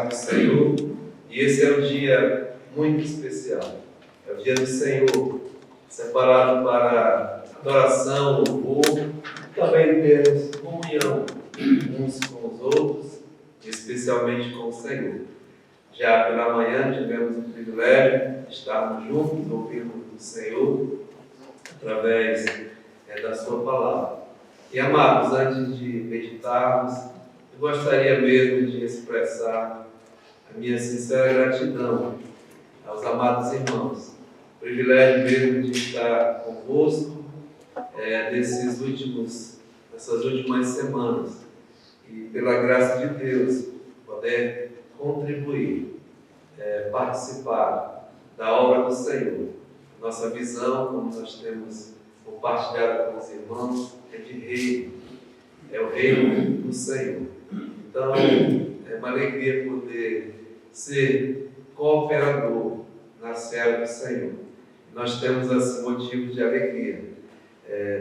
casa do Senhor, e esse é um dia muito especial. É o dia do Senhor, separado para adoração, louvor, também temos comunhão uns com os outros, especialmente com o Senhor. Já pela manhã tivemos o privilégio de estarmos juntos, ouvindo o Senhor, através da sua palavra. E amados, antes de meditarmos, eu gostaria mesmo de expressar a minha sincera gratidão aos amados irmãos. O privilégio mesmo de estar convosco nessas últimas semanas. E pela graça de Deus, poder contribuir, participar da obra do Senhor. Nossa visão, como nós temos compartilhado com os irmãos, é de reino. É o reino do Senhor. Então, é uma alegria poder ser cooperador na seara do Senhor. Nós temos assim motivos de alegria.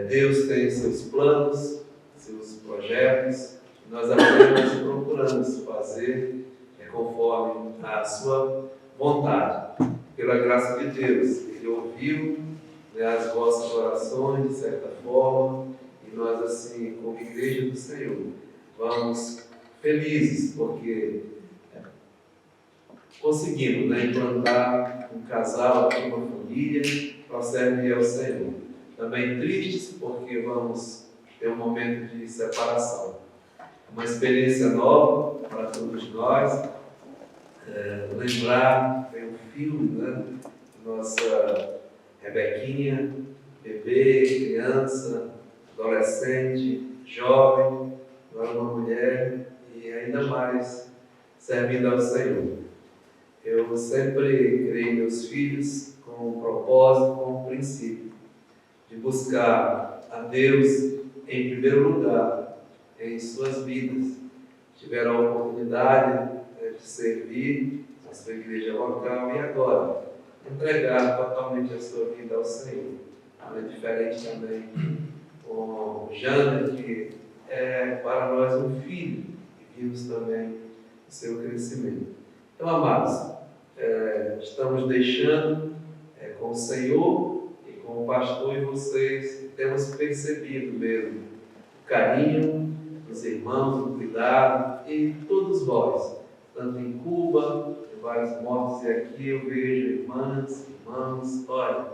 Deus tem seus planos, seus projetos, e nós apenas procuramos fazer conforme a sua vontade. Pela graça de Deus, Ele ouviu as vossas orações, de certa forma, e nós, assim, como igreja do Senhor, vamos felizes, porque conseguimos implantar um casal, uma família, para servir ao Senhor. Também tristes, porque vamos ter um momento de separação. Uma experiência nova para todos nós. Lembrar, tem um filme, nossa Rebequinha, bebê, criança, adolescente, jovem, agora uma mulher e ainda mais servindo ao Senhor. Eu sempre criei meus filhos com um propósito, com um princípio, de buscar a Deus em primeiro lugar em suas vidas. Tiveram a oportunidade de servir a sua igreja local e agora entregar totalmente a sua vida ao Senhor. É diferente também com o Jander, que é para nós um filho, e vimos também o seu crescimento. Então, amados, estamos deixando com o Senhor e com o pastor e vocês, temos percebido mesmo o carinho dos irmãos, o cuidado, e todos vós, tanto em Cuba, em vários mortos, e aqui eu vejo irmãs, irmãos, olha, o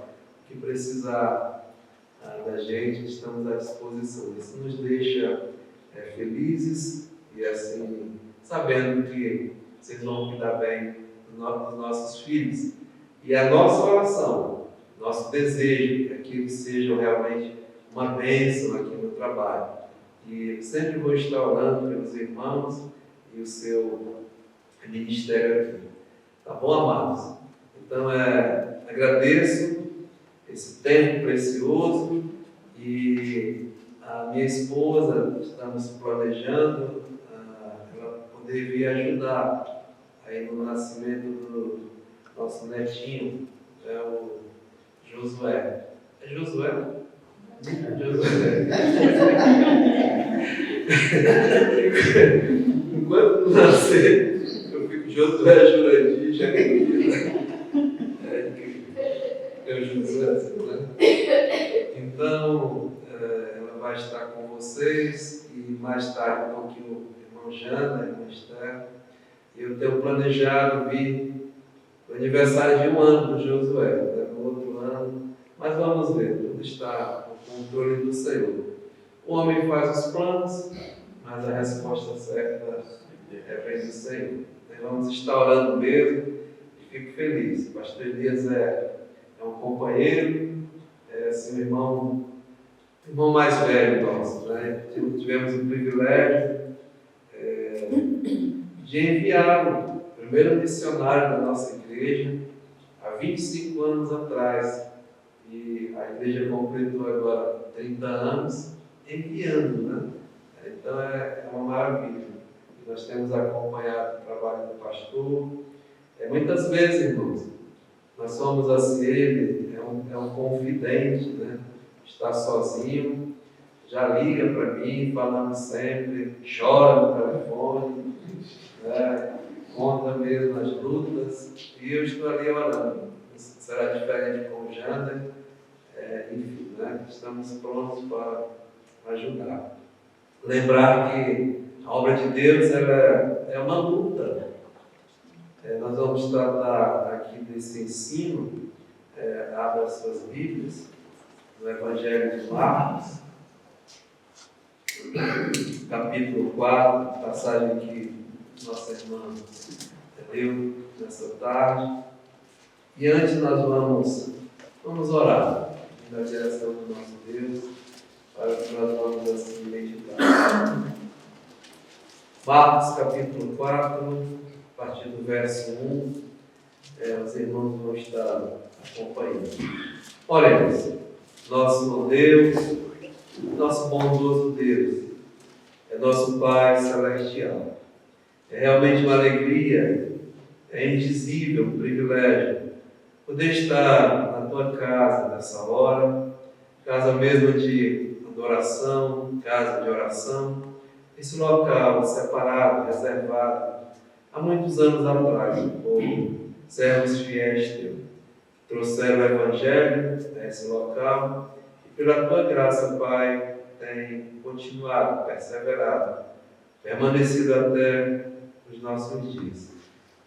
que precisar da gente, estamos à disposição. Isso nos deixa felizes e assim, sabendo que vocês vão cuidar bem dos nossos filhos. E a nossa oração, nosso desejo é que eles sejam realmente uma bênção aqui no trabalho. E sempre vou estar orando pelos irmãos e o seu ministério aqui. Tá bom, amados? Então, agradeço esse tempo precioso e a minha esposa, estamos planejando ela poder vir ajudar aí no nascimento do nosso netinho, o Josué. É Josué? Josué. Enquanto nascer, eu fico Josué, Jurandir, Jaqueline. É o Josué, né? Então, ela vai estar com vocês e mais tarde com aqui o irmão Jana, a irmã Esther. Eu tenho planejado vir no aniversário de um ano do Josué, no outro ano, mas vamos ver, tudo está no controle do Senhor. O homem faz os planos, mas a resposta certa vem do Senhor. Vamos estar orando mesmo e fico feliz. O pastor Elias é um companheiro, assim, um irmão mais velho nosso. Tivemos o privilégio de enviá-lo, primeiro missionário da nossa igreja, há 25 anos atrás. E a igreja completou agora 30 anos, enviando, Então é uma maravilha. Nós temos acompanhado o trabalho do pastor. Muitas vezes, irmãos, nós somos assim, ele é um confidente, Está sozinho, já liga para mim, falando sempre, chora no telefone, contra mesmo as lutas, e eu estou ali orando. Será diferente com o Jander, enfim, né? Estamos prontos para ajudar. Lembrar que a obra de Deus ela é uma luta. Nós vamos tratar aqui desse ensino, abra as suas Bíblias, no Evangelho de Marcos, capítulo 4, passagem que nossa irmã leu nessa tarde. E antes nós vamos orar na direção do nosso Deus, para que nós vamos assim meditar. Marcos capítulo 4, a partir do verso 1, os irmãos vão estar acompanhando. Oremos. Nosso Deus, nosso bondoso Deus, é nosso Pai celestial. É realmente uma alegria, é indizível, um privilégio poder estar na tua casa nessa hora, casa mesmo de adoração, casa de oração, esse local separado, reservado, há muitos anos atrás, por servos fiéis teus. Trouxeram o Evangelho a esse local e, pela tua graça, Pai, tem continuado, perseverado, permanecido até os nossos dias.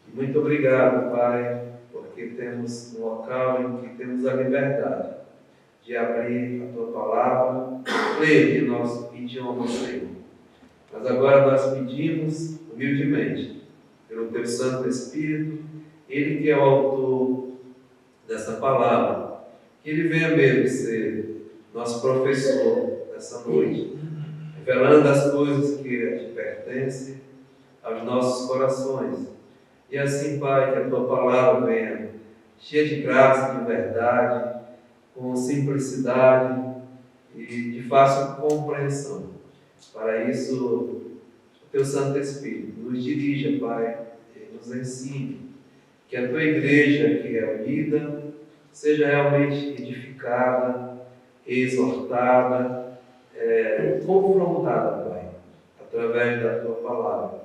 E muito obrigado, Pai, porque temos um local em que temos a liberdade de abrir a tua palavra, ler em nosso idioma, Senhor. Mas agora nós pedimos humildemente, pelo teu Santo Espírito, ele que é o autor dessa palavra, que ele venha mesmo ser nosso professor nessa noite, revelando as coisas que te pertencem aos nossos corações. E assim, Pai, que a tua palavra venha cheia de graça, de verdade, com simplicidade e de fácil compreensão. Para isso, o teu Santo Espírito nos dirija, Pai, e nos ensine. Que a tua igreja, que é unida, seja realmente edificada, exortada, confrontada, Pai, através da tua palavra.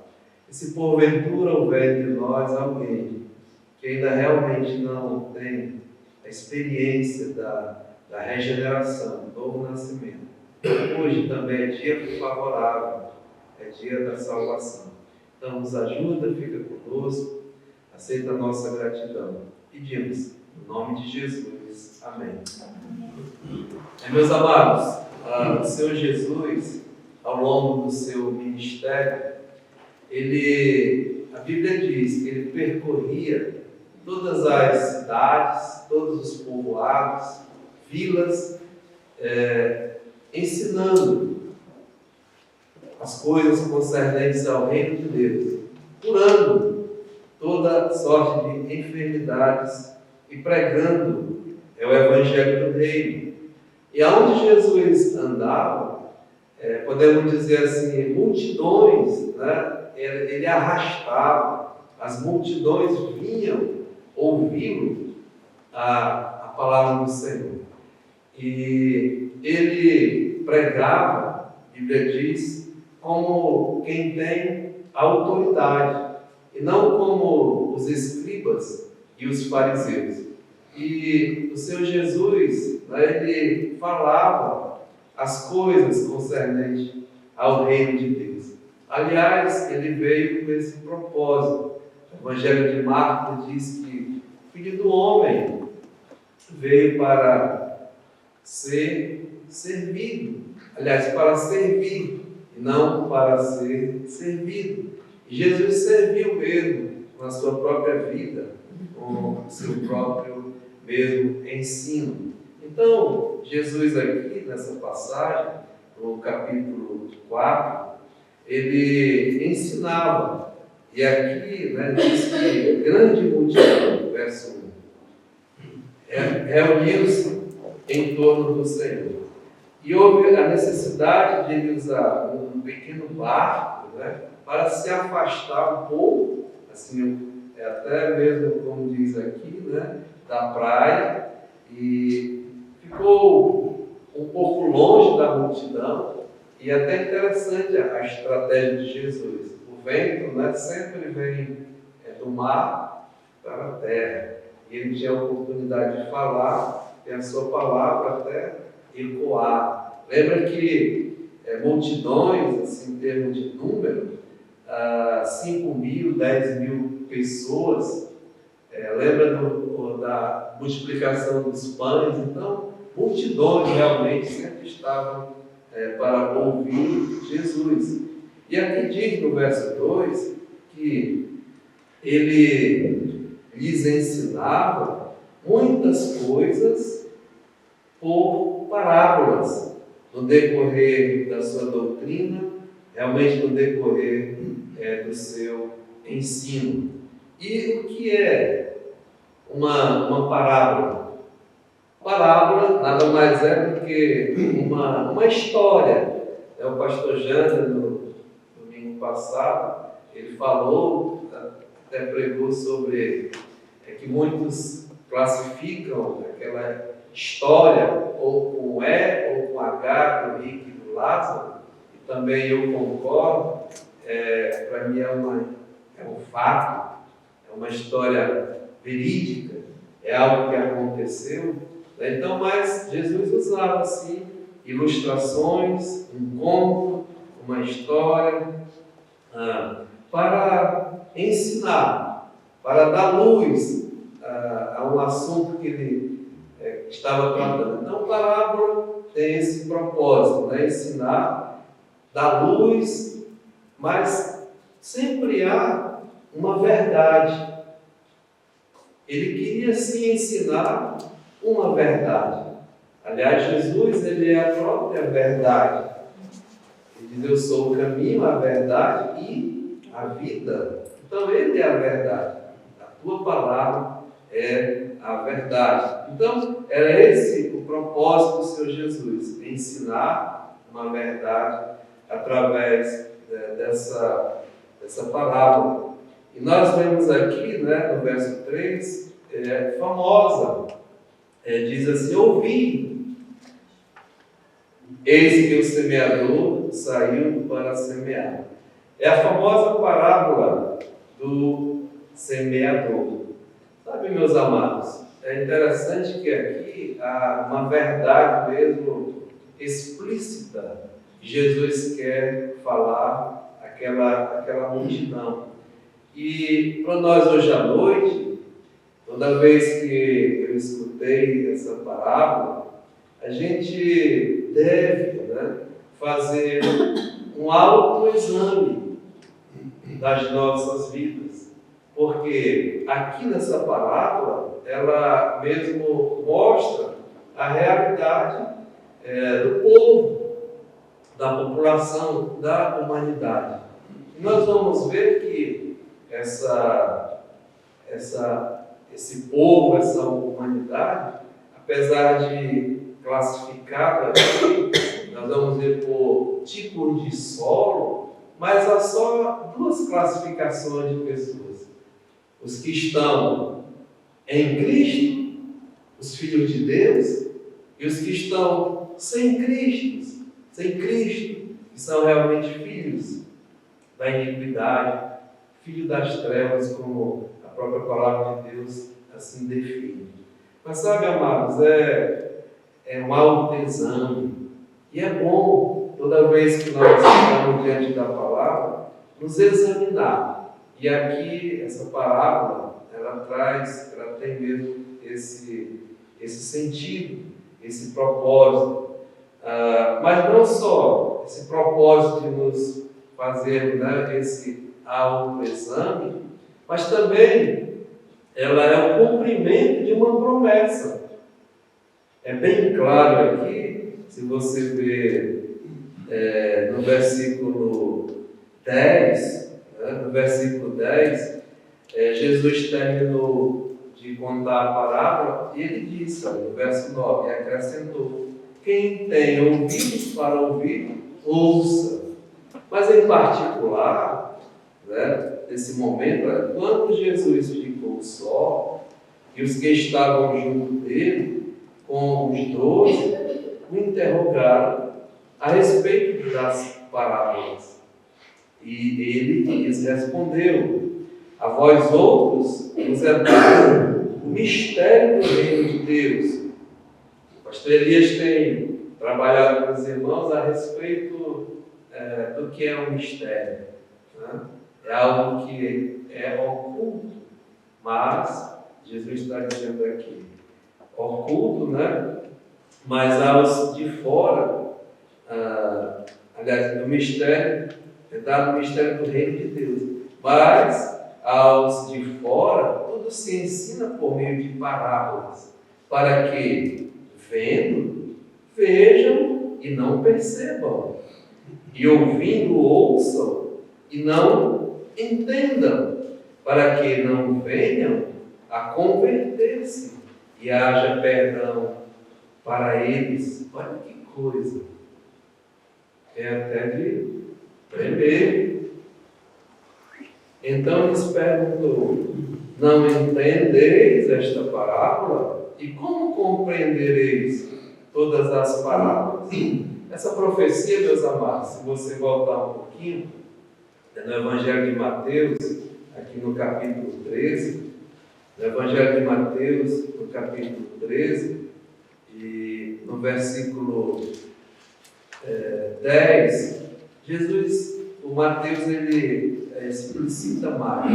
E se porventura houver de nós alguém que ainda realmente não tem a experiência da regeneração, do novo nascimento, hoje também é dia favorável, é dia da salvação. Então nos ajuda, fica conosco, aceita a nossa gratidão. Pedimos, em nome de Jesus. Amém. Meus amados, o Senhor Jesus, ao longo do seu ministério, a Bíblia diz que ele percorria todas as cidades, todos os povoados, vilas, ensinando as coisas concernentes ao reino de Deus, curando toda sorte de enfermidades e pregando o Evangelho do Reino. E aonde Jesus andava, podemos dizer assim, multidões, né? Ele arrastava, as multidões vinham ouvi-lo, a palavra do Senhor. E ele pregava, a Bíblia diz, como quem tem autoridade, e não como os escribas e os fariseus. E o Senhor Jesus, ele falava as coisas concernentes ao reino de Deus. Aliás, ele veio com esse propósito. O Evangelho de Marcos diz que o Filho do Homem veio para ser servido. Aliás, para servir, e não para ser servido. E Jesus serviu mesmo com a sua própria vida, com o seu próprio mesmo ensino. Então, Jesus aqui, nessa passagem, no capítulo 4, ele ensinava. E aqui, diz que grande multidão, verso 1, reuniu-se em torno do Senhor. E houve a necessidade de ele usar um pequeno barco, para se afastar um pouco, assim, até mesmo, como diz aqui, da praia, e ficou um pouco longe da multidão. E até interessante a estratégia de Jesus. O vento sempre vem do mar para a terra. E ele tinha a oportunidade de falar e a sua palavra até ecoar. Lembra que multidões, assim, em termos de número, 5.000, 10.000 pessoas, lembra da multiplicação dos pães? Então, multidões realmente sempre estavam para ouvir Jesus. E aqui diz no verso 2 que ele lhes ensinava muitas coisas por parábolas, no decorrer da sua doutrina, realmente no decorrer do seu ensino. E o que é uma parábola? Parábola nada mais é do que uma história. O pastor Jânio, no domingo passado, ele falou, até pregou sobre que muitos classificam aquela história ou com E ou com H, do Rick e do Lázaro, e também eu concordo. Para mim é um fato, é uma história verídica, é algo que aconteceu. Então, mas Jesus usava assim ilustrações, um conto, uma história, para ensinar, para dar luz a um assunto que ele estava tratando. Então, parábola tem esse propósito, né? Ensinar, dar luz, mas sempre há uma verdade. Ele queria sim ensinar uma verdade. Aliás, Jesus, ele é a própria verdade. Ele diz: eu sou o caminho, a verdade e a vida. Então, ele é a verdade. A tua palavra é a verdade. Então, era esse o propósito do Senhor Jesus: ensinar uma verdade através dessa parábola. E nós vemos aqui, né, no verso 3, famosa. Diz assim: ouvi, eis que o semeador saiu para semear. É a famosa parábola do semeador. Sabe, meus amados, é interessante que aqui há uma verdade mesmo explícita que Jesus quer falar àquela multidão. E para nós hoje à noite, toda vez que eu escutei essa parábola, a gente deve, né, fazer um autoexame das nossas vidas. Porque aqui nessa parábola, ela mesmo mostra a realidade do povo, da população, da humanidade. E nós vamos ver que esse povo, essa humanidade, apesar de classificada aqui, nós vamos ver por tipos de solo, mas há só duas classificações de pessoas: os que estão em Cristo, os filhos de Deus, e os que estão sem Cristo, que são realmente filhos da iniquidade, filhos das trevas, como a própria palavra de Deus assim define. Mas sabe, amados, é um autoexame. E é bom, toda vez que nós estamos diante da palavra, nos examinar. E aqui, essa parábola, ela tem mesmo esse sentido, esse propósito. Mas não só esse propósito de nos fazer, né, esse autoexame, mas também ela é o cumprimento de uma promessa. É bem claro aqui, se você ver no versículo 10, Jesus terminou de contar a parábola e ele disse, no verso 9, e acrescentou: quem tem ouvidos para ouvir, ouça. Mas em particular, né, nesse momento, quando Jesus ficou só, e os que estavam junto dele, com os 12, o interrogaram a respeito das parábolas. E ele lhes respondeu: A vós outros vos é dado o mistério do reino de Deus. O pastor Elias tem trabalhado com os irmãos a respeito do que é um mistério. Né? É algo que é oculto, mas Jesus está dizendo aqui, oculto, né? Mas aos de fora, aliás, o mistério, é dado o mistério do reino de Deus, mas aos de fora, tudo se ensina por meio de parábolas, para que, vendo, vejam e não percebam, e ouvindo, ouçam e não entendam, para que não venham a converter-se e haja perdão para eles. Olha que coisa! É até de tremer. Então lhes perguntou: não entendeis esta parábola? E como compreendereis todas as parábolas? Essa profecia, meus amados, se você voltar um pouquinho, é no Evangelho de Mateus, aqui no capítulo 13, no Evangelho de Mateus, no capítulo 13, e no versículo 10, Jesus, o Mateus, ele explicita mais.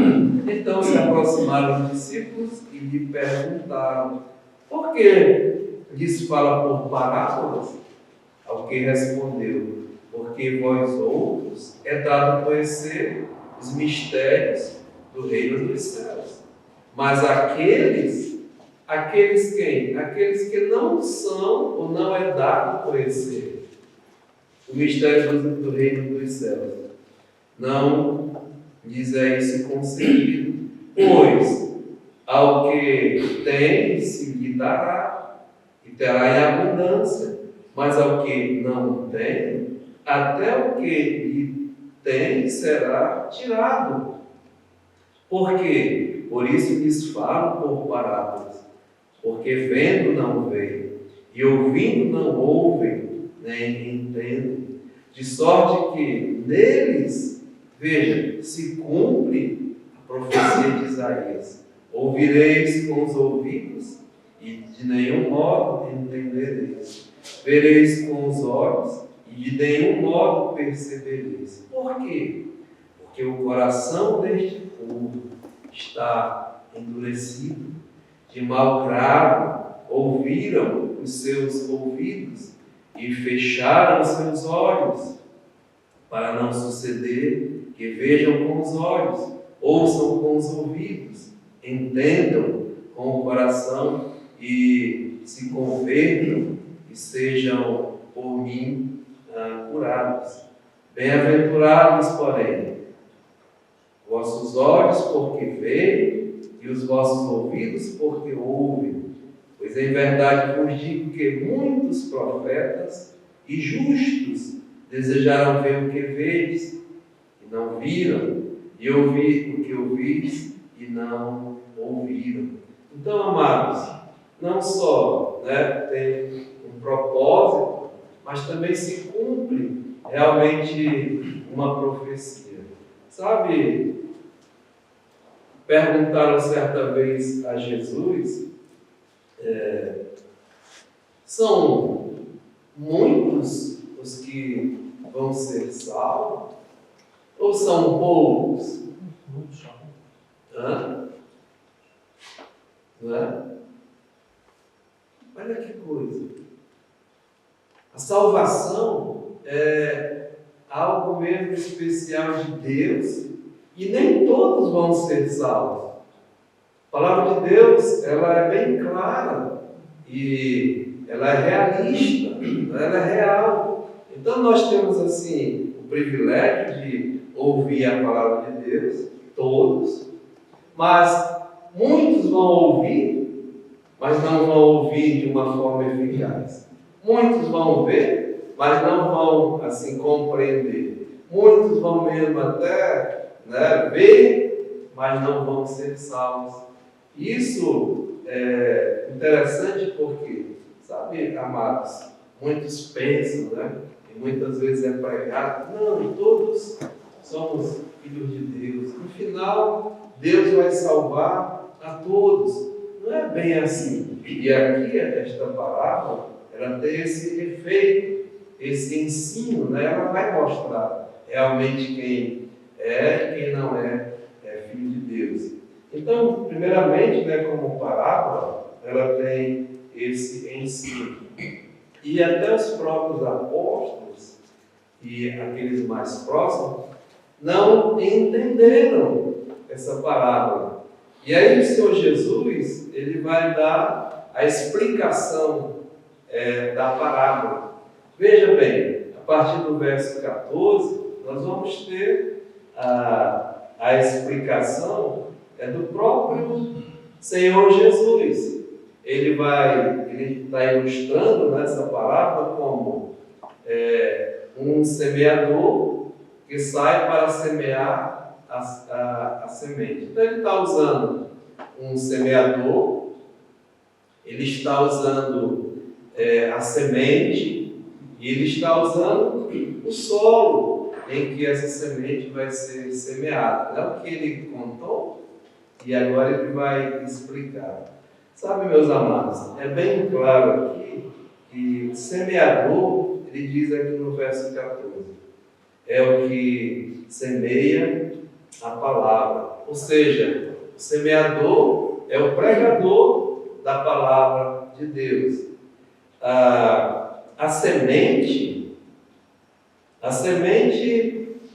Então se aproximaram os discípulos e lhe perguntaram: por que lhes fala por parábolas? Ao que respondeu: porque vós outros é dado conhecer os mistérios do reino dos céus. Mas aqueles quem? Aqueles que não são ou não é dado conhecer o mistério do reino dos céus, não lhes é isso concedido, pois ao que tem se lhe dará e terá em abundância, mas ao que não tem, até o que lhe tem será tirado. Por quê? Por isso lhes falo por parábolas, porque vendo não veem, e ouvindo não ouvem, nem entendem, de sorte que neles, veja, se cumpre a profecia de Isaías: ouvireis com os ouvidos e de nenhum modo entendereis, vereis com os olhos e de nenhum modo percebereis. Por quê? Porque o coração deste povo está endurecido, de mau grado ouviram os seus ouvidos e fecharam os seus olhos, para não suceder que vejam com os olhos, ouçam com os ouvidos, entendam com o coração e se convertam e sejam por mim curados. Bem-aventurados, porém, vossos olhos porque veem e os vossos ouvidos porque ouvem. Pois em verdade vos digo que muitos profetas e justos desejaram ver o que vedes e não viram, e ouvir o que ouvis e não ouviram. Então, amados, não só tem um propósito, mas também se cumpre realmente uma profecia. Sabe, perguntaram certa vez a Jesus: são muitos os que vão ser salvos? Ou são poucos? Hã? Não é? Olha que coisa. A salvação é algo mesmo especial de Deus e nem todos vão ser salvos. A palavra de Deus, ela é bem clara e ela é realista, ela é real. Então nós temos assim o privilégio de ouvir a palavra de Deus, todos, mas muitos vão ouvir, mas não vão ouvir de uma forma eficaz. Muitos vão ver, mas não vão assim compreender. Muitos vão mesmo até ver, mas não vão ser salvos. Isso é interessante porque, sabe, amados, muitos pensam, e muitas vezes é pregado: não, todos somos filhos de Deus. No final, Deus vai salvar a todos. Não é bem assim. E aqui, esta parábola, ela tem esse efeito, esse ensino, né? Ela vai mostrar realmente quem é e quem não é filho de Deus. Então, primeiramente, né, como parábola, ela tem esse ensino. E até os próprios apóstolos e aqueles mais próximos não entenderam essa parábola. E aí o Senhor Jesus, ele vai dar a explicação da parábola. Veja bem, a partir do verso 14, nós vamos ter a explicação do próprio Senhor Jesus. Ele está ilustrando nessa parábola como um semeador que sai para semear a semente. Então ele está usando um semeador, ele está usando a semente e ele está usando o solo em que essa semente vai ser semeada. É o que ele contou e agora ele vai explicar. Sabe, meus amados, é bem claro aqui que o semeador, ele diz aqui no verso 14, é o que semeia a palavra. Ou seja, o semeador é o pregador da palavra de Deus. A semente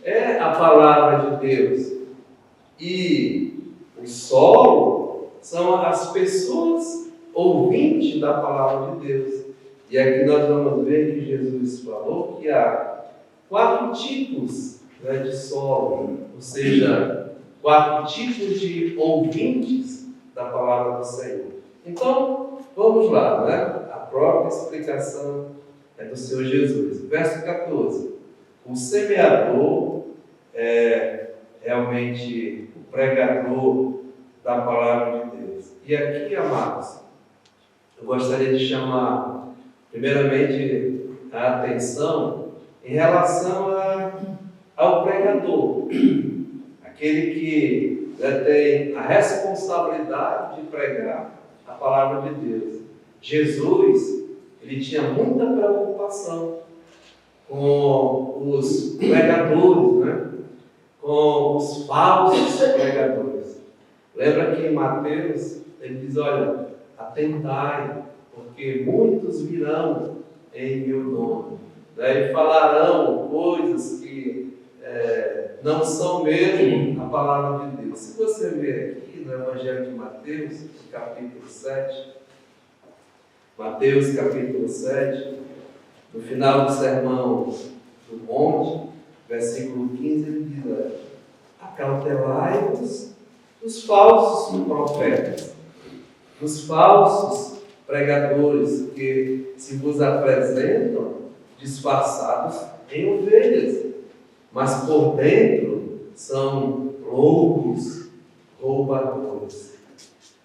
é a palavra de Deus. E o solo são as pessoas ouvintes da palavra de Deus. E aqui nós vamos ver que Jesus falou que há 4 tipos de solo, ou seja, 4 tipos de ouvintes da palavra do Senhor. Então, vamos lá, né? A própria explicação do Senhor Jesus. Verso 14. O semeador é realmente o pregador da palavra de Deus. E aqui, amados, eu gostaria de chamar, primeiramente, a atenção em relação ao pregador, aquele que tem a responsabilidade de pregar a palavra de Deus. Jesus, ele tinha muita preocupação com os pregadores, né? Com os falsos pregadores. Lembra que em Mateus, ele diz, olha, atentai, porque muitos virão em meu nome, né? E falarão coisas que não são mesmo a palavra de Deus. Se você ver aqui no Evangelho de Mateus, capítulo 7, Mateus capítulo 7, no final do Sermão do Monte, versículo 15, ele diz, acautelai-vos dos falsos profetas, dos falsos pregadores que se vos apresentam disfarçados em ovelhas, mas por dentro são lobos roubadores.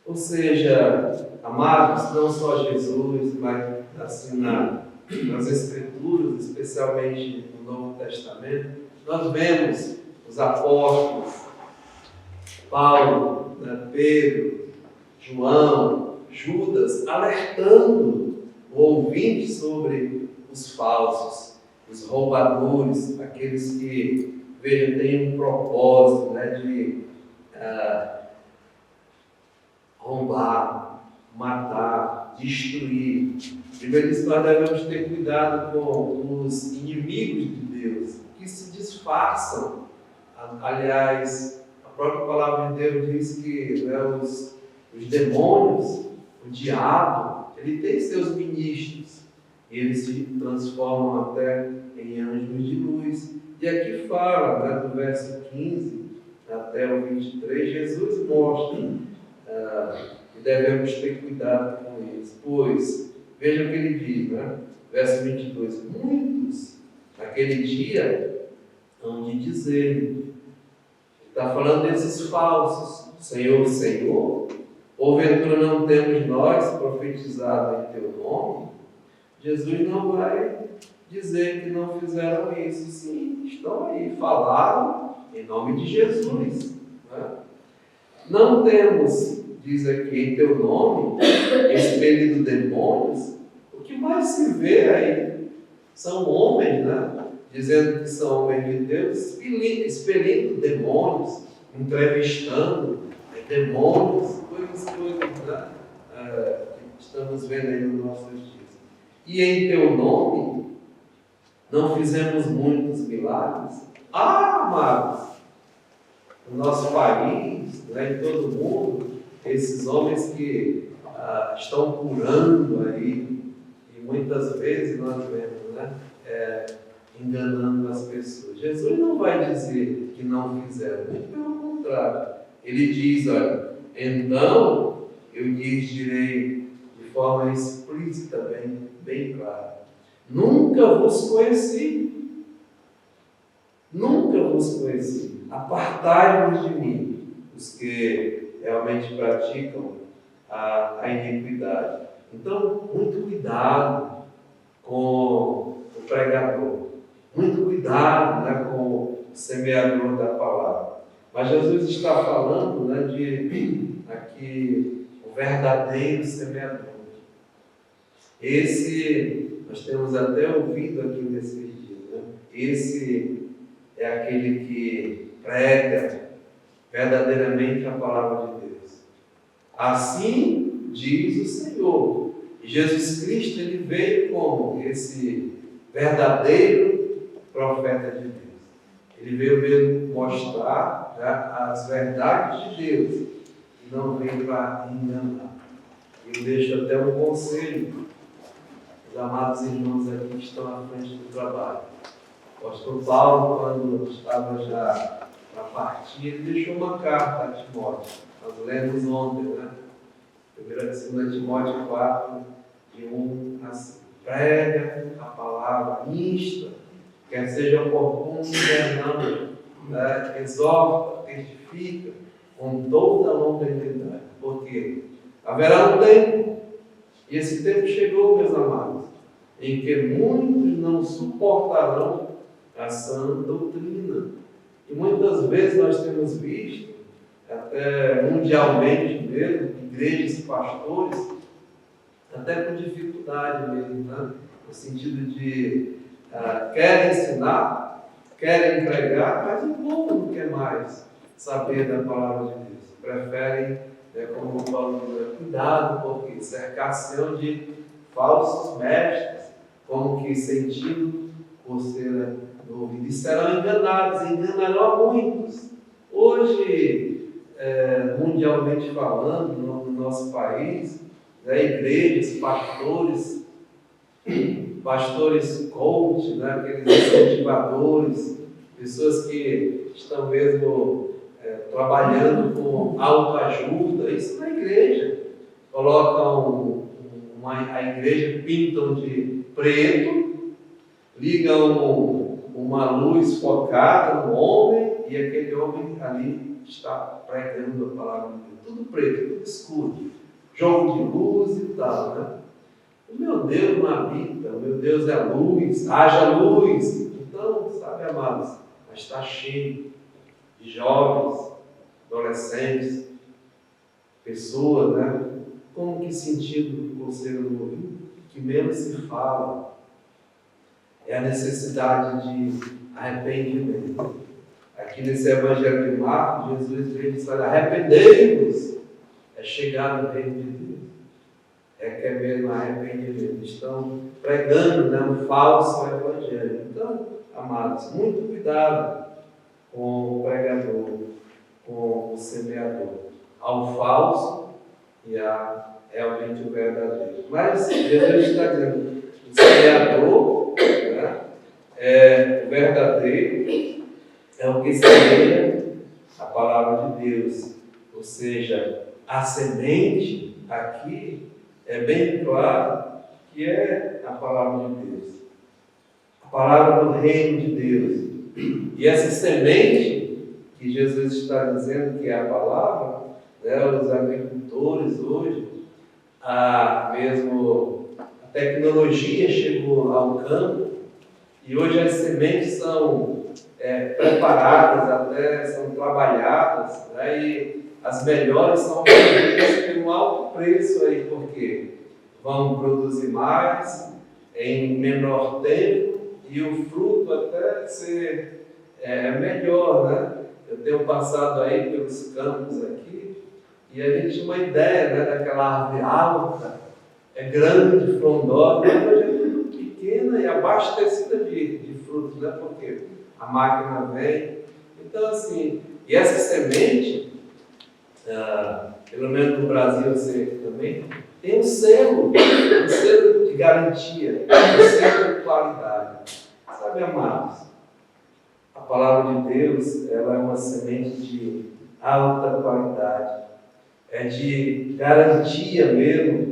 Ou seja, amados, não só Jesus, mas assim nas Escrituras, especialmente no Novo Testamento, nós vemos os apóstolos, Paulo, Pedro, João, Judas, alertando o ouvinte sobre os falsos, os roubadores, aqueles que, veja, têm um propósito de roubar, matar, destruir. Primeiro, nós devemos ter cuidado com os inimigos de Deus, que se disfarçam. Aliás, a própria palavra de Deus diz que os demônios, o diabo, ele tem seus ministros. Eles se transformam até em anjos de luz. E aqui fala, do verso 15 até o 23, Jesus mostra que devemos ter cuidado com eles. Pois, veja o que ele diz, verso 22, muitos, naquele dia, hão de dizer, está falando desses falsos, Senhor, Senhor, porventura não temos nós profetizado em teu nome? Jesus não vai dizer que não fizeram isso. Sim, estão aí, falaram em nome de Jesus. Né? Não temos, diz aqui, em teu nome, expelido demônios. O que mais se vê aí são homens, né? Dizendo que são homens de Deus, expelindo demônios, entrevistando demônios, coisas, né? Que estamos vendo aí nos nossos dias. E em teu nome não fizemos muitos milagres. Amados, no nosso país, né, em todo o mundo, esses homens que estão curando aí, e muitas vezes nós vemos, né, enganando as pessoas. Jesus não vai dizer que não fizeram, muito pelo contrário. Ele diz, olha, então eu lhes direi de forma explícita, bem clara, nunca vos conheci. Nunca vos conheci. Apartai-vos de mim, os que realmente praticam a iniquidade. Então, muito cuidado com o pregador. Muito cuidado, né, com o semeador da palavra. Mas Jesus está falando, né, de aqui o verdadeiro semeador. Esse, nós temos até ouvido aqui nesses dias, né? Esse é aquele que prega verdadeiramente a palavra de Deus. Assim diz o Senhor. E Jesus Cristo, ele veio como esse verdadeiro profeta de Deus. Ele veio mesmo mostrar, né, as verdades de Deus e não veio para enganar. Eu deixo até um conselho os amados irmãos aqui que estão à frente do trabalho. O apóstolo Paulo, quando estava já para partir, ele deixou uma carta a Timóteo. Nós lemos ontem, né? 2 Timóteo 4, de 1 a 5. Prega a palavra, insta, quer seja oportuno, quer não, né? Exorta, testifica, com toda a longanimidade. Porque haverá um tempo, e esse tempo chegou, meus amados, em que muitos não suportarão a sã doutrina. E muitas vezes nós temos visto, até mundialmente mesmo, igrejas e pastores, até com dificuldade mesmo, né? No sentido de querem ensinar, querem pregar, mas o povo não quer mais saber da palavra de Deus. Preferem, como o Paulo diz, cuidado, porque cercar-se de falsos mestres, como que sentindo por ser ouvido. E serão enganados, enganarão a muitos. Hoje, mundialmente falando, no nosso país, igrejas, pastores coach, né, aqueles incentivadores, pessoas que estão mesmo trabalhando com autoajuda, isso na igreja. Colocam a igreja, pintam de preto, ligam uma luz focada no homem e aquele homem ali está pregando a palavra de Deus. Tudo preto, tudo escuro. Jogo de luz e tal, né? O meu Deus não habita, o meu Deus é luz, haja luz. Então, sabe, amados, mas está cheio de jovens, adolescentes, pessoas, né? Como que sentido do conselho do ouvido? Que menos se fala é a necessidade de arrependimento. Aqui nesse Evangelho de Marcos, Jesus veio e disse: arrependei-vos, é chegar no reino de Deus. É que é mesmo arrependimento. Estão pregando, né, um falso evangelho. Então, amados, muito cuidado com o pregador, com o semeador. Ao falso e a realmente o verdadeiro. Mas Jesus está dizendo: o semeador, né, é o verdadeiro, é o que semeia a palavra de Deus. Ou seja, a semente aqui é bem claro que é a palavra de Deus, a palavra do reino de Deus. E essa semente que Jesus está dizendo que é a palavra, né, os agricultores hoje, mesmo tecnologia chegou ao campo e hoje as sementes são preparadas, até são trabalhadas, né? E as melhores são vendidas por um alto preço aí, porque vão produzir mais em menor tempo e o fruto até ser melhor, né? Eu tenho passado aí pelos campos aqui e a gente tinha uma ideia, né, daquela árvore alta, grande, frondosa, mas hoje é tudo pequena e abastecida de frutos, né? Porque a máquina vem. Então, assim, e essa semente, pelo menos no Brasil eu sei aqui também, tem um selo de garantia, um selo de qualidade. Sabe, amados, a palavra de Deus, ela é uma semente de alta qualidade, é de garantia mesmo,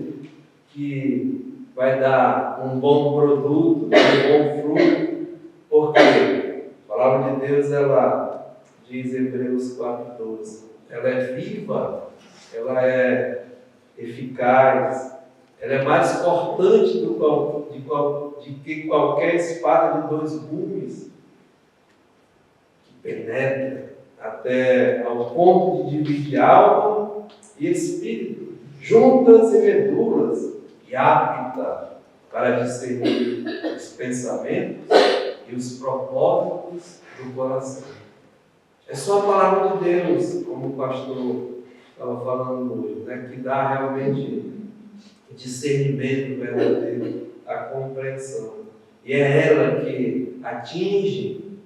que vai dar um bom produto, um bom fruto, porque a palavra de Deus, ela diz em Hebreus 4:12, ela é viva, ela é eficaz, ela é mais cortante de que qualquer espada de 2 gumes, que penetra até ao ponto de dividir alma e espírito, juntas e medulas, e apta para discernir os pensamentos e os propósitos do coração. É só a palavra de Deus, como o pastor estava falando hoje, né, que dá realmente discernimento verdadeiro, a compreensão. E é ela que atinge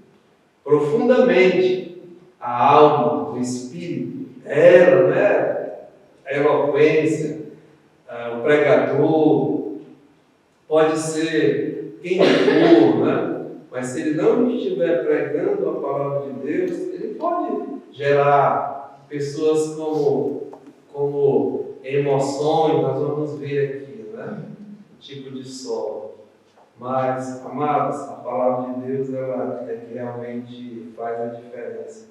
profundamente a alma, o espírito. Ela, né, a eloquência, o pregador, pode ser quem for, né? Mas se ele não estiver pregando a palavra de Deus, ele pode gerar pessoas como emoções, nós vamos ver aqui, né? Tipo de solo. Mas, amados, a palavra de Deus, ela é que realmente faz a diferença.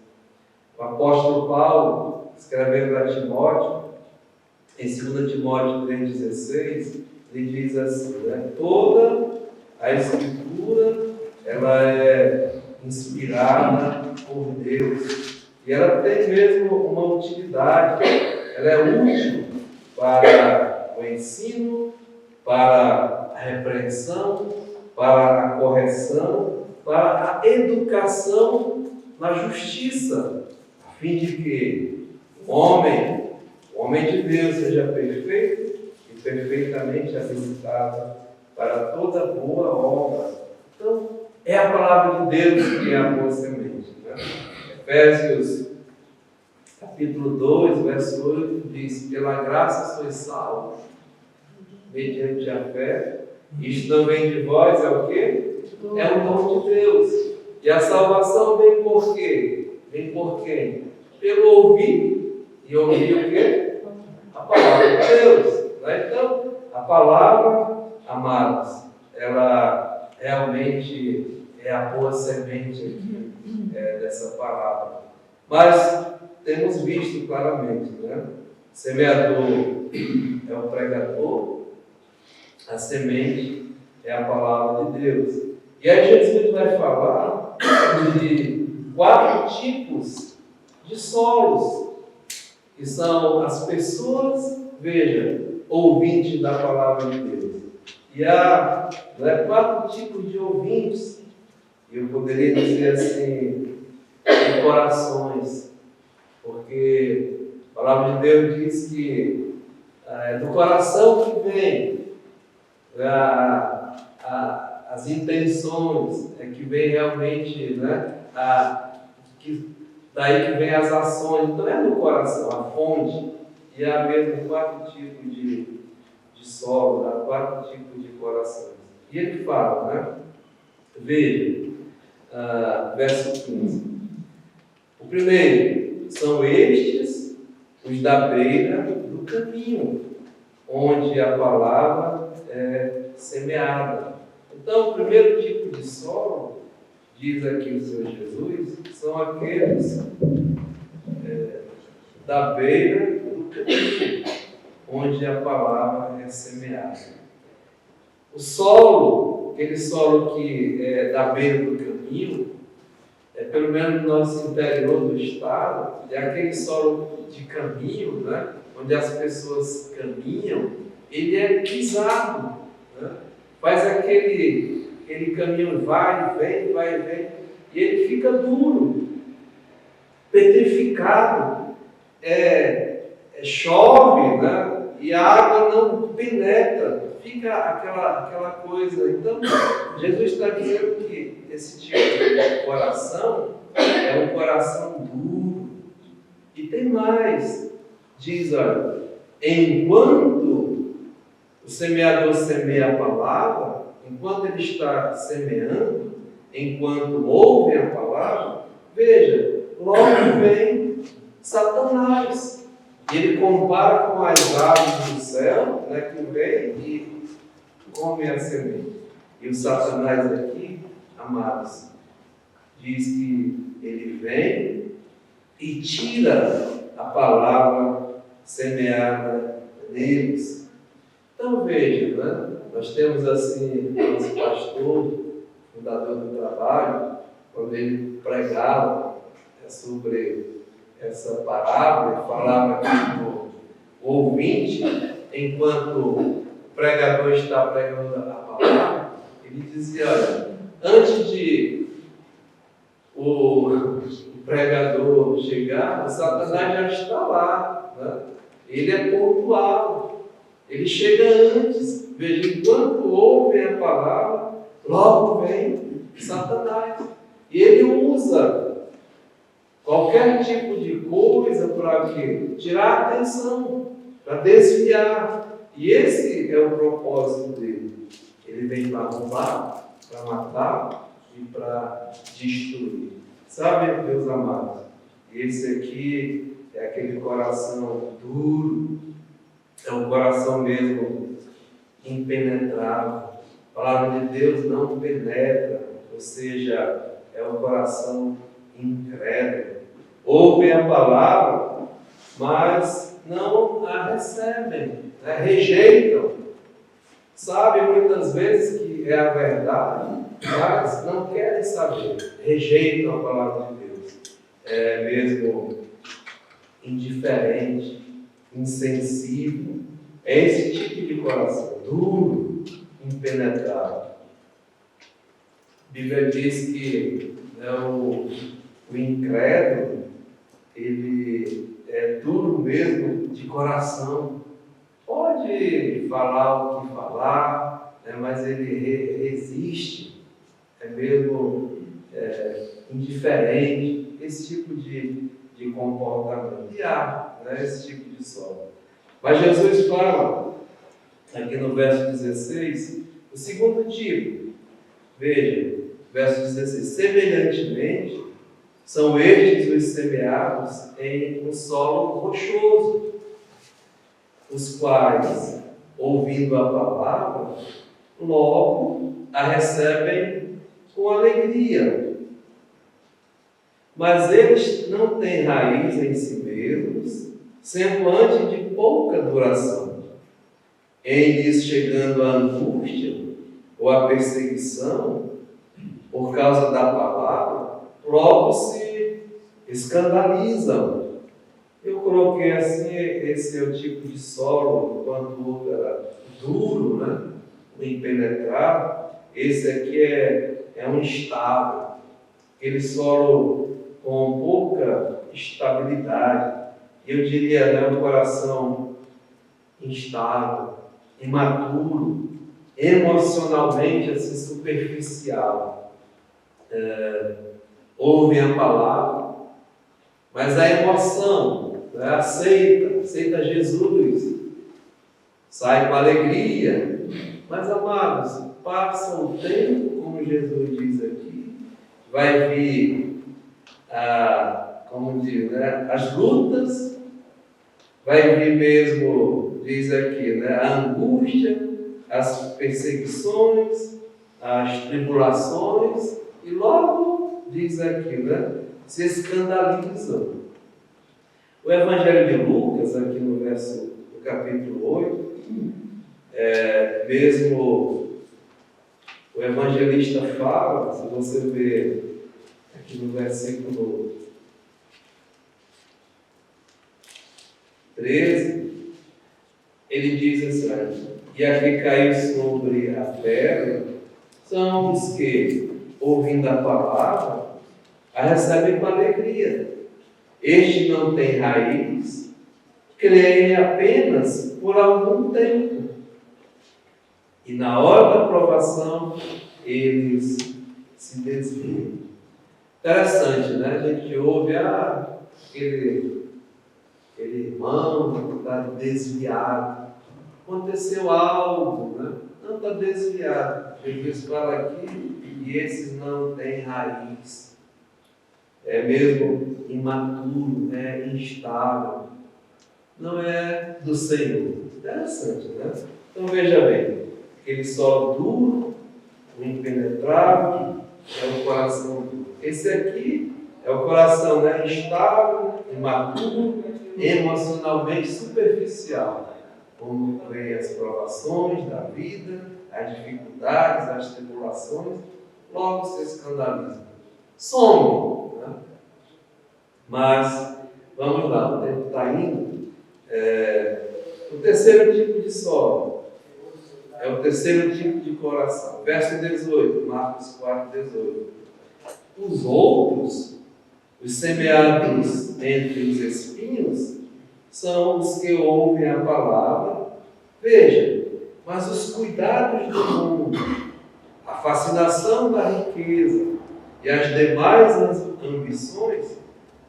O apóstolo Paulo, escrevendo a Timóteo, em 2 Timóteo 3,16, ele diz assim, né? Toda a Escritura, ela é inspirada por Deus e ela tem mesmo uma utilidade, ela é útil para o ensino, para a repreensão, para a correção, para a educação na justiça, a fim de que o homem de Deus seja perfeito e perfeitamente habilitado para toda boa obra. Então, é a palavra de Deus que é a boa semente, né? Efésios capítulo 2, verso 8 diz: pela graça sois salvos, mediante a fé. Isto não vem de vós, é o quê? É um dom de Deus. E a salvação vem por quê? Vem por quem? Pelo ouvir. E ouvir o quê? A palavra de Deus. Né? Então, a palavra, amados, ela realmente é a boa semente aqui, dessa palavra. Mas temos visto claramente, né? Semeador é o pregador, a semente é a palavra de Deus. E aí Jesus vai falar de 4 tipos de solos, que são as pessoas, veja, ouvintes da palavra de Deus. E há 4 tipos de ouvintes, eu poderia dizer assim, de corações, porque a palavra de Deus diz que é do coração que vem as intenções, que vem realmente, né, daí que vem as ações. Então é do coração, a fonte. E há mesmo 4 tipos de solo, 4 tipos de corações. E ele fala, né? Veja, verso 15. O primeiro, são estes os da beira do caminho, onde a palavra é semeada. Então, o primeiro tipo de solo, diz aqui o Senhor Jesus, são aqueles da beira do caminho, onde a palavra é semeada. O solo, aquele solo que é da beira do caminho, pelo menos no nosso interior do estado, é aquele solo de caminho, né, onde as pessoas caminham, ele é pisado, né, faz aquele caminho vai e vem, e ele fica duro, petrificado, chove, né, e a água não penetra, fica aquela coisa. Então, Jesus está dizendo que esse tipo de coração é um coração duro. E tem mais. Diz, olha, enquanto o semeador semeia a palavra, enquanto ele está semeando, enquanto ouve a palavra, veja, logo vem Satanás. E ele compara com as aves do céu, né, que vem e come a semente. E o Satanás aqui, amados, diz que ele vem e tira a palavra semeada neles. Então veja, né? Nós temos assim, nosso pastor, fundador do trabalho, quando ele pregava sobre essa parábola, ele falava aqui do ouvinte, enquanto o pregador está pregando a palavra, ele dizia, olha, antes de o pregador chegar, o Satanás já está lá, né? Ele é pontual, ele chega antes. Veja, enquanto ouvem a palavra, logo vem Satanás. E ele usa qualquer tipo de coisa para tirar a atenção, para desviar. E esse é o propósito dele. Ele vem para roubar, para matar e para destruir. Sabe, meus amados, esse aqui é aquele coração duro, é um coração mesmo impenetrável. A palavra de Deus não penetra, ou seja, é um coração incrédulo. Ouvem a palavra, mas não a recebem, né? Rejeitam. Sabem muitas vezes que é a verdade, mas não querem saber, rejeitam a palavra de Deus. É mesmo indiferente, insensível. É esse tipo de coração, duro, impenetrável. A Bíblia diz que o incrédulo, ele é duro mesmo de coração. Pode falar o que falar, né, mas ele resiste, é mesmo indiferente, esse tipo de comportamento. E há, né, esse tipo de solo. Mas Jesus fala, aqui no verso 16, o segundo tipo. Veja, verso 16: semelhantemente, são estes os semeados em um solo rochoso, os quais, ouvindo a palavra, logo a recebem com alegria. Mas eles não têm raiz em si mesmos, sendo antes de pouca duração. Em lhes chegando a angústia ou a perseguição, por causa da palavra, logo se escandalizam. Eu coloquei assim, esse é o tipo de solo, quando o outro era duro, né? Impenetrável. Esse aqui é um instável, aquele solo com pouca estabilidade. Eu diria, né, um coração instável, imaturo, emocionalmente assim, superficial. Ouvem a palavra, mas a emoção, né, aceita Jesus, sai com alegria, mas amados, passa o tempo, como Jesus diz aqui, vai vir como diz, né, as lutas, vai vir mesmo, diz aqui, né, a angústia, as perseguições, as tribulações, e logo diz aqui, né, se escandalizam. O Evangelho de Lucas, aqui no capítulo 8, mesmo o evangelista fala, se você ver aqui no versículo 13, ele diz assim: e a que caiu sobre a terra são os que, ouvindo a palavra, a recebem com alegria. Este não tem raiz, creem apenas por algum tempo. E na hora da provação, eles se desviam. Interessante, né? A gente ouve, aquele irmão está desviado. Aconteceu algo, né? Não está desviado. Jesus fala aqui, e esses não têm raiz. É mesmo imaturo, é instável. Não é do Senhor. Interessante, né? Então veja bem, aquele solo duro, o impenetrável, é o coração duro. Esse aqui é o coração, né? Instável, imaturo, emocionalmente superficial. Como vem as provações da vida, as dificuldades, as tribulações, logo se escandaliza. Some, né? Mas, vamos lá, o tempo está indo. O terceiro tipo de solo é o terceiro tipo de coração. Verso 18, Marcos 4, 18. Os outros, os semeados entre os espinhos, são os que ouvem a palavra. Veja, mas os cuidados do mundo, a fascinação da riqueza e as demais ambições,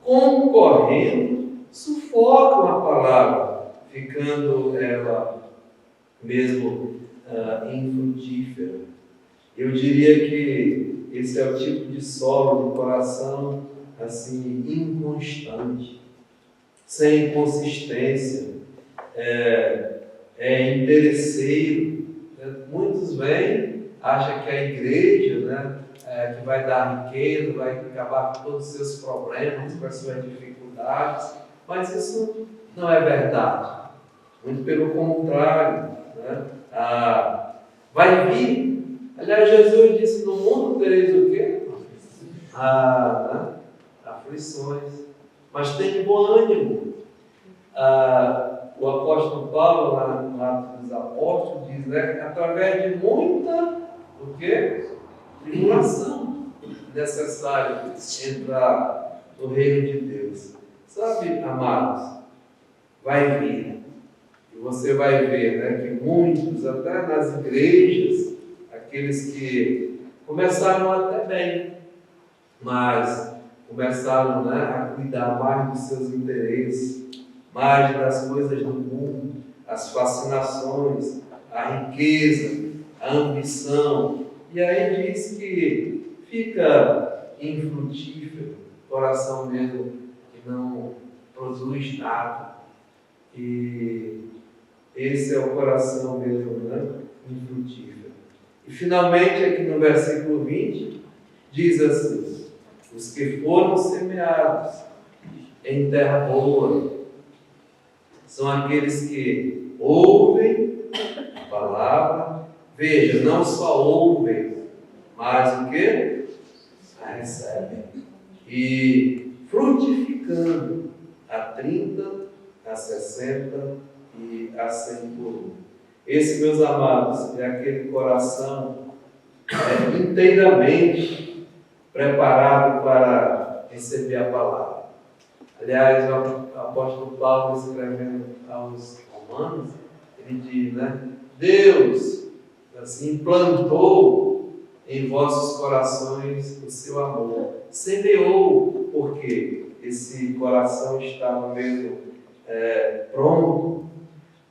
concorrendo, sufocam a palavra, ficando ela mesmo infrutífera. Eu diria que esse é o tipo de solo de coração assim, inconstante, sem consistência, interesseiro. Muitos vêm, acham que a igreja, né, que vai dar riqueza, vai acabar com todos os seus problemas, com as suas dificuldades, mas isso não é verdade. Muito pelo contrário, né? Vai vir. Aliás, Jesus disse: no mundo tereis o quê? Aflições. Mas tem bom ânimo. O apóstolo Paulo, lá no Atos dos Apóstolos, diz, né, que através de muita o quê? Tribulação necessária entrar no reino de Deus. Sabe, amados, vai vir. E você vai ver, né, que muitos, até nas igrejas, aqueles que começaram até bem, mas começaram, né, a cuidar mais dos seus interesses, mais das coisas do mundo, as fascinações, a riqueza, a ambição. E aí diz que fica infrutífero, coração mesmo que não produz nada. E esse é o coração mesmo, né, infrutífero. E finalmente, aqui no versículo 20, diz assim: os que foram semeados em terra boa são aqueles que ouvem a palavra. Veja, não só ouvem, mas o que? A recebem. E frutificando a 30, a 60 e a 100 por um. Esse, meus amados, é aquele coração inteiramente preparado para receber a palavra. Aliás, o apóstolo Paulo, escrevendo aos Romanos, ele diz, né? Deus assim implantou em vossos corações o seu amor. Semeou, porque esse coração estava mesmo pronto.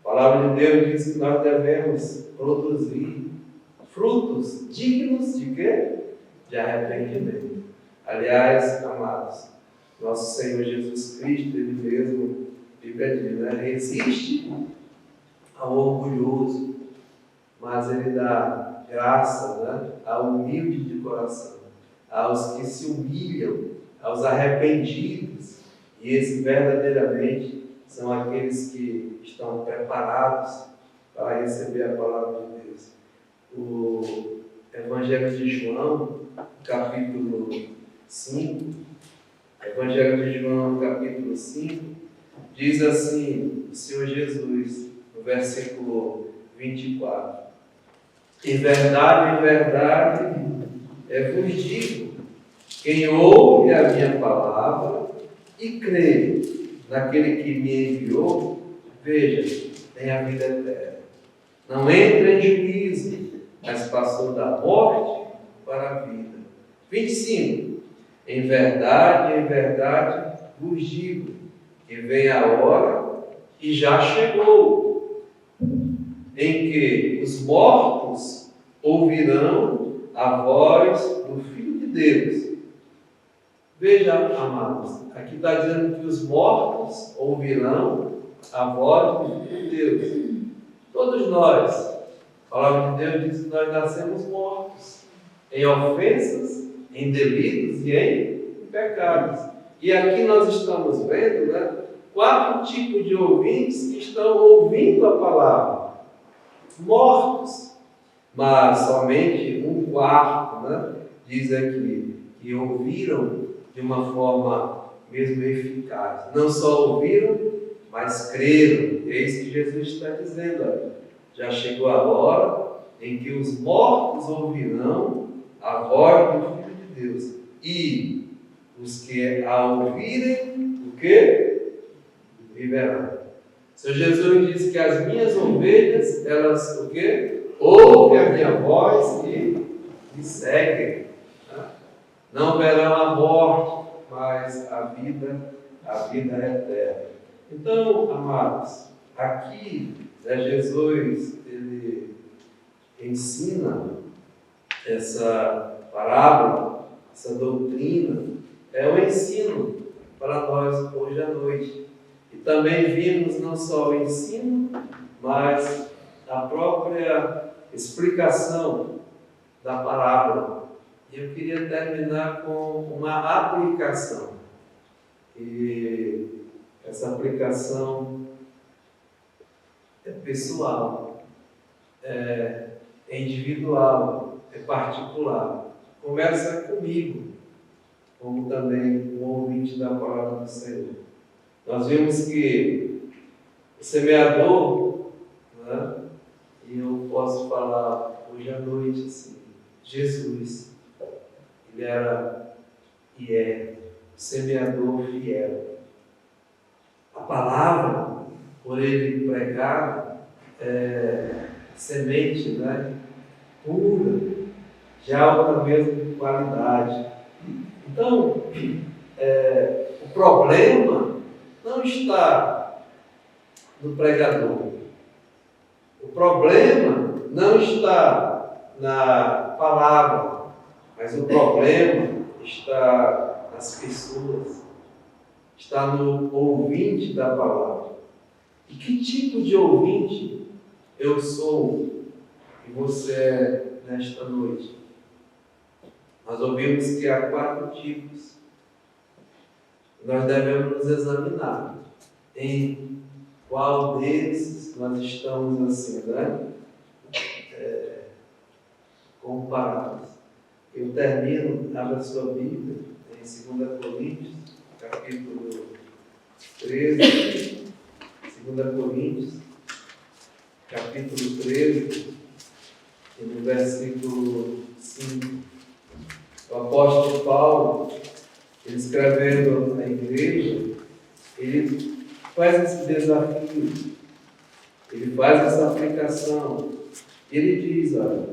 A palavra de Deus diz que nós devemos produzir frutos dignos de quê? De arrependimento. Aliás, amados, nosso Senhor Jesus Cristo, Ele mesmo, Bíblia diz, né? Resiste ao orgulhoso, mas Ele dá graça, né, ao humilde de coração, aos que se humilham, aos arrependidos. E esses verdadeiramente são aqueles que estão preparados para receber a palavra de Deus. O Evangelho de João, capítulo 5. Evangelho de João, capítulo 5, diz assim o Senhor Jesus, no versículo 24: Em verdade, vos digo, quem ouve a minha palavra e crê naquele que me enviou, veja, tem a vida eterna. Não entra em juízo, mas passou da morte para a vida. 25. Em verdade, vos digo, que vem a hora, e já chegou, em que os mortos ouvirão a voz do Filho de Deus. Veja, amados, aqui está dizendo que os mortos ouvirão a voz do Filho de Deus. Todos nós, a palavra de Deus diz que nós nascemos mortos em ofensas, em delitos e em pecados. E aqui nós estamos vendo, né, 4 tipos de ouvintes que estão ouvindo a palavra. Mortos, mas somente 1/4, né, diz aqui, que ouviram de uma forma mesmo eficaz. Não só ouviram, mas creram. É isso que Jesus está dizendo. Olha. Já chegou a hora em que os mortos ouvirão a voz do Filho de Deus. E os que a ouvirem, o quê? Viverão. O Senhor Jesus disse que as minhas ovelhas, elas, o quê? Ouvem a minha voz e me seguem. Não verão a morte, mas a vida eterna. Então, amados, aqui Jesus, ele ensina essa parábola, essa doutrina, é um ensino para nós hoje à noite. E também vimos não só o ensino, mas a própria explicação da parábola. E eu queria terminar com uma aplicação. E essa aplicação é pessoal, é individual, é particular. Começa comigo, como também um ouvinte da palavra do Senhor. Nós vimos que o semeador, né, e eu posso falar hoje à noite assim, Jesus, ele era e é o semeador fiel. A palavra, por ele pregado, é semente, né, pura, de alta mesmo qualidade. Então, o problema não está no pregador. O problema não está na palavra, mas o problema está nas pessoas, está no ouvinte da palavra. E que tipo de ouvinte eu sou e você é nesta noite? Nós ouvimos que há 4 tipos. Nós devemos nos examinar em qual desses nós estamos assim, né? Comparados. Eu termino, abra sua Bíblia, em 2 Coríntios, capítulo 13, 2 Coríntios, capítulo 13, e no versículo 5. O apóstolo Paulo, ele escrevendo à igreja, ele faz esse desafio, ele faz essa aplicação. Ele diz, olha,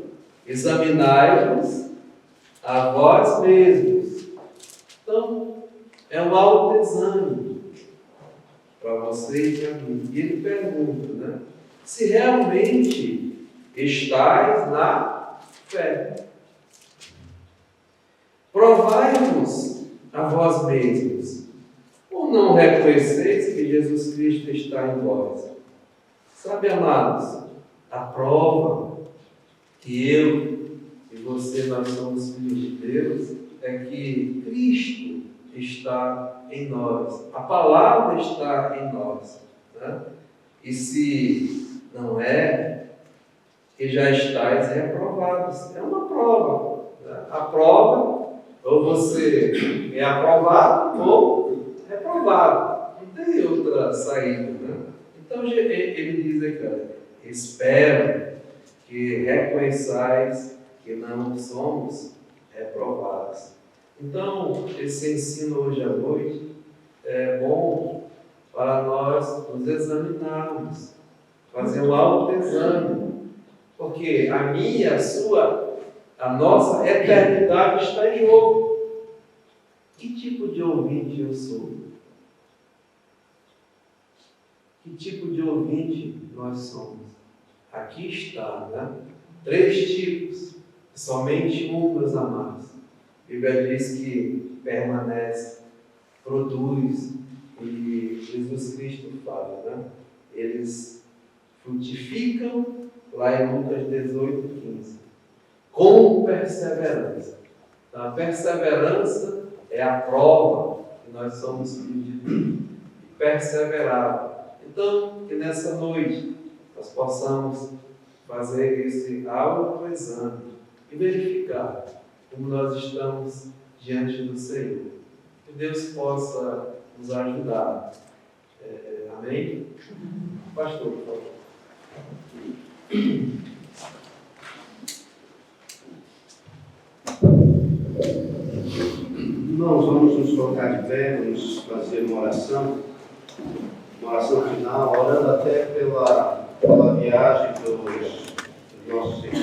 examinai-vos a vós mesmos. Então, é um autoexame para vocês e a mim. E ele pergunta, né, se realmente estáis na fé. Provai-vos a vós mesmos, ou não reconheceis que Jesus Cristo está em vós? Sabe, amados, a prova que eu e você, nós somos filhos de Deus, é que Cristo está em nós, a palavra está em nós, né? E se não é, que já estáis reprovados. É uma prova. Né? A prova, ou você é aprovado ou reprovado. Não tem outra saída. Né? Então ele diz aqui, olha, espero que reconheçais que não somos reprovados. Então, esse ensino hoje à noite é bom para nós nos examinarmos, fazer um autoexame, porque a minha, a nossa eternidade está em jogo. Que tipo de ouvinte eu sou? Que tipo de ouvinte nós somos? Aqui está, né? 3 tipos, somente um, meus amados. A Bíblia diz que permanece, produz, e Jesus Cristo fala, né? Eles frutificam, lá em Lucas 18:15, com perseverança. Então, a perseverança é a prova que nós somos filhos de Deus. Perseverar. Então, que nessa noite nós possamos fazer esse autoexame e verificar como nós estamos diante do Senhor. Que Deus possa nos ajudar. Amém? Pastor, por favor. Irmãos, vamos nos colocar de pé, vamos fazer uma oração final, orando até pela viagem dos nossos irmãos.